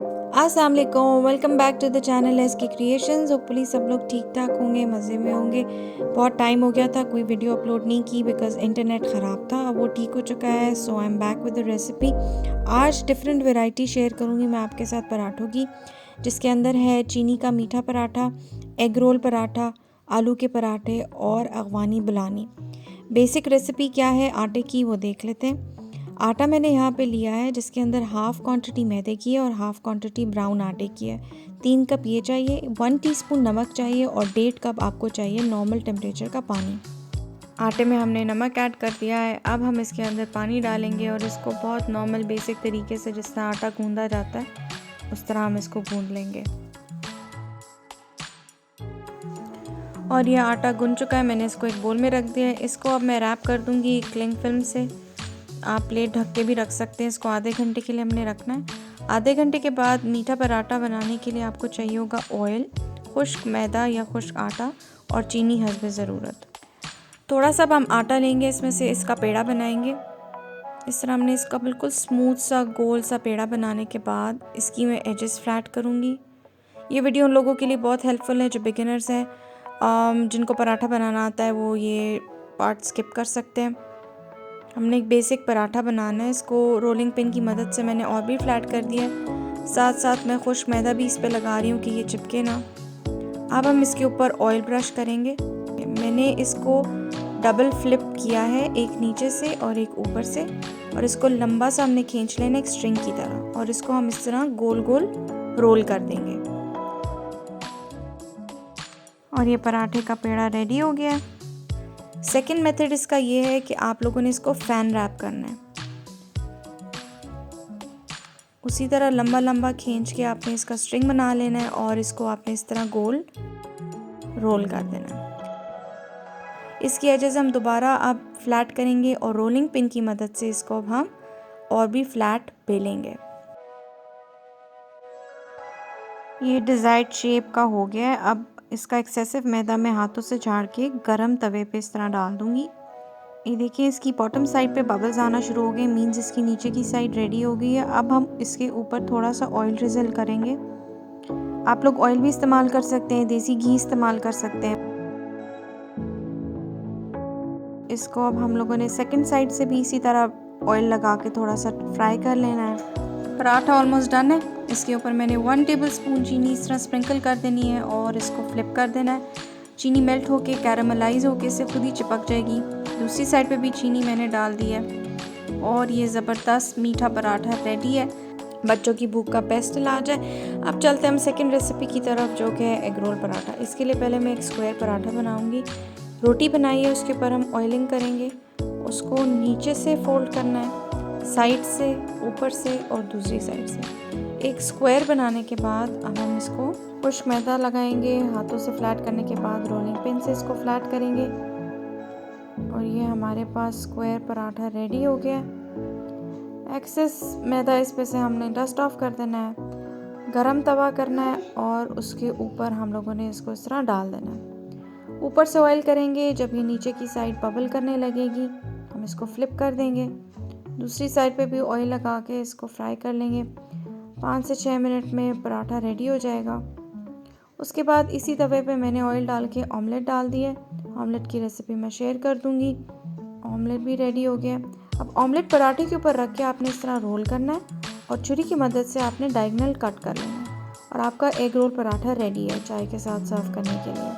अस्सलाम वालेकुम, welcome back to the channel S K creations. Hopefully सब लोग ठीक ठाक होंगे, मज़े में होंगे। बहुत टाइम हो गया था कोई वीडियो अपलोड नहीं की बिकॉज़ इंटरनेट ख़राब था। अब वो ठीक हो चुका है, so I am back with the recipe. आज डिफरेंट वैरायटी शेयर करूँगी मैं आपके साथ पराठों की, जिसके अंदर है चीनी का मीठा पराठा, एग रोल पराठा, आलू के पराठे और अगवानी बुलानी। बेसिक रेसिपी क्या है आटे की वो देख लेते हैं। आटा मैंने यहाँ पे लिया है जिसके अंदर हाफ़ क्वांटिटी मैदे की है और हाफ़ क्वांटिटी ब्राउन आटे की है। 3 कप ये चाहिए, 1 टीस्पून नमक चाहिए और 1.5 कप आपको चाहिए नॉर्मल टेम्परेचर का पानी। आटे में हमने नमक ऐड कर दिया है। अब हम इसके अंदर पानी डालेंगे और इसको बहुत नॉर्मल बेसिक तरीके से जिस तरह आटा गूंदा जाता है उस तरह हम इसको गूंद लेंगे। और ये आटा गूंद चुका है, मैंने इसको एक बोल में रख दिया है। इसको अब मैं रैप कर दूँगी क्लिंग फिल्म से। आप प्लेट ढक के भी रख सकते हैं। इसको आधे घंटे के लिए हमने रखना है। आधे घंटे के बाद मीठा पराठा बनाने के लिए आपको चाहिए होगा ऑयल, खुश्क मैदा या खुश्क आटा और चीनी हस्ब ज़रूरत। थोड़ा सा अब हम आटा लेंगे, इसमें से इसका पेड़ा बनाएंगे। इस तरह हमने इसका बिल्कुल स्मूथ सा गोल सा पेड़ा बनाने के बाद इसकी मैं एजेस फ्लैट करूँगी। ये वीडियो उन लोगों के लिए बहुत हेल्पफुल है जो बिगिनर्स हैं। जिनको पराठा बनाना आता है वो ये पार्ट स्किप कर सकते हैं। हमने एक बेसिक पराठा बनाना है। इसको रोलिंग पिन की मदद से मैंने और भी फ्लैट कर दिया है। साथ साथ मैं खुश्क मैदा भी इस पे लगा रही हूँ कि ये चिपके ना। अब हम इसके ऊपर ऑयल ब्रश करेंगे। मैंने इसको डबल फ्लिप किया है, एक नीचे से और एक ऊपर से, और इसको लंबा सा हमने खींच लेना एक स्ट्रिंग की तरह, और इसको हम इस तरह गोल गोल रोल कर देंगे। और ये पराठे का पेड़ा रेडी हो गया है। सेकेंड मेथड इसका ये है कि आप लोगों ने इसको फैन रैप करना है। उसी तरह लंबा लंबा खींच के आपने इसका स्ट्रिंग बना लेना है और इसको आपने इस तरह गोल रोल कर देना है। इसकी एजेस हम दोबारा अब फ्लैट करेंगे और रोलिंग पिन की मदद से इसको अब हम और भी फ्लैट बेलेंगे। ये डिज़ायर्ड शेप का हो गया है। अब इसका एक्सेसिव मैदा मैं हाथों से झाड़ के गरम तवे पे इस तरह डाल दूंगी। ये देखिए इसकी बॉटम साइड पे बबल्स आना शुरू हो गए, मीन्स इसकी नीचे की साइड रेडी हो गई है। अब हम इसके ऊपर थोड़ा सा ऑयल ड्रिजल करेंगे। आप लोग ऑयल भी इस्तेमाल कर सकते हैं, देसी घी इस्तेमाल कर सकते हैं। इसको अब हम लोगों ने सेकंड साइड से भी इसी तरह ऑयल लगा के थोड़ा सा फ्राई कर लेना है। पराठा ऑलमोस्ट डन है। इसके ऊपर मैंने 1 टेबलस्पून चीनी इस तरह स्प्रिंकल कर देनी है और इसको फ्लिप कर देना है। चीनी मेल्ट होके कैरामलाइज होके इससे खुद ही चिपक जाएगी। दूसरी साइड पे भी चीनी मैंने डाल दी है और ये ज़बरदस्त मीठा पराठा रेडी है। बच्चों की भूख का बेस्ट इलाज है। अब चलते हैं हम सेकंड रेसिपी की तरफ, जो कि है एग रोल पराठा। इसके लिए पहले मैं एक स्क्वायर पराठा बनाऊंगी। रोटी बनाई है, उसके ऊपर हम ऑयलिंग करेंगे। उसको नीचे से फोल्ड करना है, साइड से, ऊपर से और दूसरी साइड से। एक स्क्वायर बनाने के बाद अब हम इसको खुश्क मैदा लगाएंगे। हाथों से फ्लैट करने के बाद रोलिंग पिन से इसको फ्लैट करेंगे और ये हमारे पास स्क्वायर पराठा रेडी हो गया। एक्सेस मैदा इस पे से हमने डस्ट ऑफ कर देना है। गरम तवा करना है और उसके ऊपर हम लोगों ने इसको इस तरह डाल देना है। ऊपर से ऑयल करेंगे। जब ये नीचे की साइड बबल करने लगेगी हम इसको फ्लिप कर देंगे। दूसरी साइड पे भी ऑयल लगा के इसको फ्राई कर लेंगे। 5 से 6 मिनट में पराठा रेडी हो जाएगा। उसके बाद इसी तवे पे मैंने ऑयल डाल के ऑमलेट डाल दिया। ऑमलेट की रेसिपी मैं शेयर कर दूंगी। ऑमलेट भी रेडी हो गया। अब ऑमलेट पराठे के ऊपर रख के आपने इस तरह रोल करना है और छुरी की मदद से आपने डायगोनल कट कर लेना है और आपका एग रोल पराठा रेडी है चाय के साथ सर्व करने के लिए।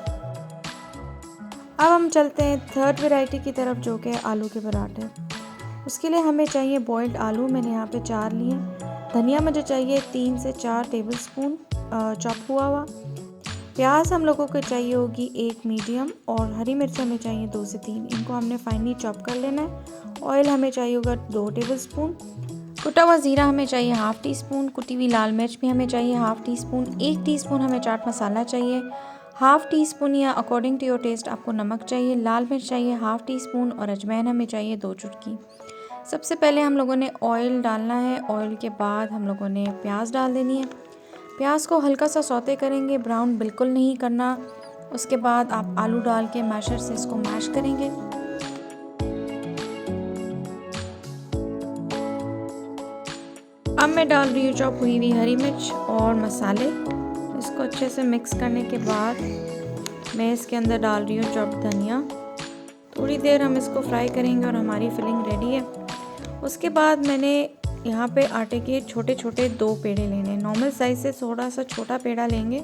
अब हम चलते हैं थर्ड वैरायटी की तरफ, जो कि आलू के पराठे। उसके लिए हमें चाहिए बॉइल्ड आलू। मैंने यहाँ पे 4 लिए। धनिया मुझे चाहिए 3 से 4 टेबलस्पून चॉप हुआ हुआ। प्याज हम लोगों को चाहिए होगी 1 मीडियम और हरी मिर्च हमें चाहिए 2 से 3। इनको हमने फाइनली चॉप कर लेना है। ऑयल हमें चाहिए होगा 2 टेबलस्पून। कुटा हुआ ज़ीरा हमें चाहिए हाफ़ टी स्पून। कुटी हुई लाल मिर्च भी हमें चाहिए हाफ़ टी स्पून। 1 टीस्पून हमें चाट मसाला चाहिए। हाफ़ टी स्पून या अकॉर्डिंग टू योर टेस्ट आपको नमक चाहिए। लाल मिर्च चाहिए हाफ़ टी स्पून और अजवाइन हमें चाहिए 2 चुटकी। सबसे पहले हम लोगों ने ऑयल डालना है। ऑयल के बाद हम लोगों ने प्याज डाल देनी है। प्याज को हल्का सा सौते करेंगे, ब्राउन बिल्कुल नहीं करना। उसके बाद आप आलू डाल के मैशर से इसको मैश करेंगे। अब मैं डाल रही हूँ चॉप हुई हुई हरी मिर्च और मसाले। इसको अच्छे से मिक्स करने के बाद मैं इसके अंदर डाल रही हूँ चॉप धनिया। थोड़ी देर हम इसको फ्राई करेंगे और हमारी फिलिंग रेडी है। उसके बाद मैंने यहाँ पे आटे के छोटे छोटे 2 पेड़े लेने, नॉर्मल साइज से थोड़ा सा छोटा पेड़ा लेंगे।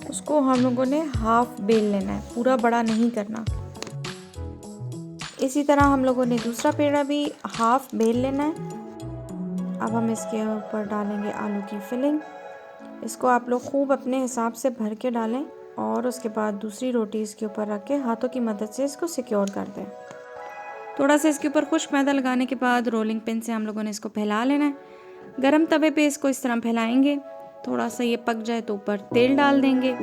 उसको हम लोगों ने हाफ बेल लेना है, पूरा बड़ा नहीं करना। इसी तरह हम लोगों ने दूसरा पेड़ा भी हाफ बेल लेना है। अब हम इसके ऊपर डालेंगे आलू की फिलिंग। इसको आप लोग खूब अपने हिसाब से भर के डालें और उसके बाद दूसरी रोटी इसके ऊपर रख के हाथों की मदद से इसको सिक्योर कर दें। थोड़ा सा इसके ऊपर खुश्क मैदा लगाने के बाद रोलिंग पिन से हम लोगों ने इसको फैला लेना है। गरम तवे पे इसको इस तरह फैलाएंगे। थोड़ा सा ये पक जाए तो ऊपर तेल डाल देंगे।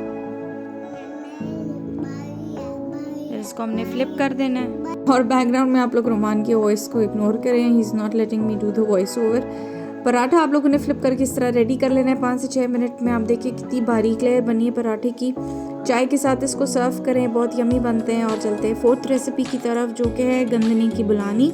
फिर इसको हमने फ्लिप कर देना है। और बैकग्राउंड में आप लोग रोमान की वॉइस को इग्नोर करें, he is not letting me do the voice over. Paratha आप लोगों ने फ्लिप करके इस तरह रेडी कर लेना है 5 से 6 मिनट में। आप देखिए कितनी बारीक लेयर बनी है पराठे की। चाय के साथ इसको सर्व करें, बहुत यमी बनते हैं। और चलते हैं 4th रेसिपी की तरफ, जो कि है गंदनी की बुलानी।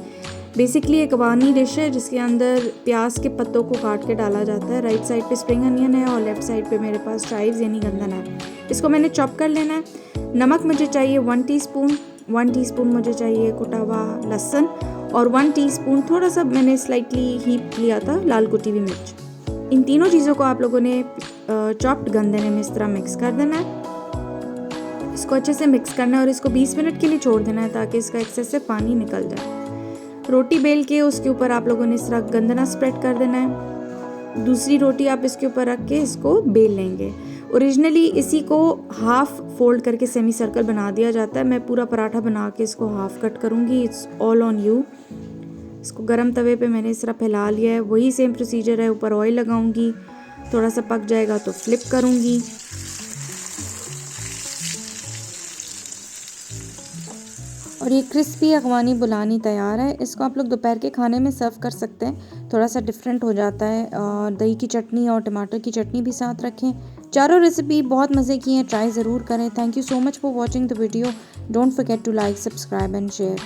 बेसिकली एक अफगानी डिश है जिसके अंदर प्याज के पत्तों को काट के डाला जाता है। राइट साइड पे स्प्रिंग अनियन है और लेफ्ट साइड पे मेरे पास चाइव्स यानी गंदन है। इसको मैंने चॉप कर लेना है। नमक मुझे चाहिए 1 टीस्पून, 1 टीस्पून मुझे चाहिए कुटा हुआ लहसुन और 1 टीस्पून थोड़ा सा मैंने स्लाइटली हीप लिया था लाल कुटी हुई मिर्च। इन तीनों चीज़ों को आप लोगों ने चॉप्ड गंदने में इस तरह मिक्स कर देना है। इसको अच्छे से मिक्स करना है और इसको 20 मिनट के लिए छोड़ देना है ताकि इसका एक्सेस से पानी निकल जाए। रोटी बेल के उसके ऊपर आप लोगों ने इस तरह गंदना स्प्रेड कर देना है। दूसरी रोटी आप इसके ऊपर रख के इसको बेल लेंगे। ओरिजिनली इसी को हाफ फोल्ड करके सेमी सर्कल बना दिया जाता है। मैं पूरा पराठा बना के इसको हाफ कट करूँगी। It's all on you. इसको गरम तवे पे मैंने इस तरह फैला लिया है। वही सेम प्रोसीजर है। ऊपर ऑयल लगाऊंगी, थोड़ा सा पक जाएगा तो फ्लिप करूँगी। और ये क्रिस्पी अफगानी बुलानी तैयार है। इसको आप लोग दोपहर के खाने में सर्व कर सकते हैं। थोड़ा सा डिफरेंट हो जाता है। दही की चटनी और टमाटर की चटनी भी साथ रखें। चारों रेसिपी बहुत मज़े की हैं, ट्राई ज़रूर करें। Thank you so much for watching the video. Don't forget to like, subscribe and share.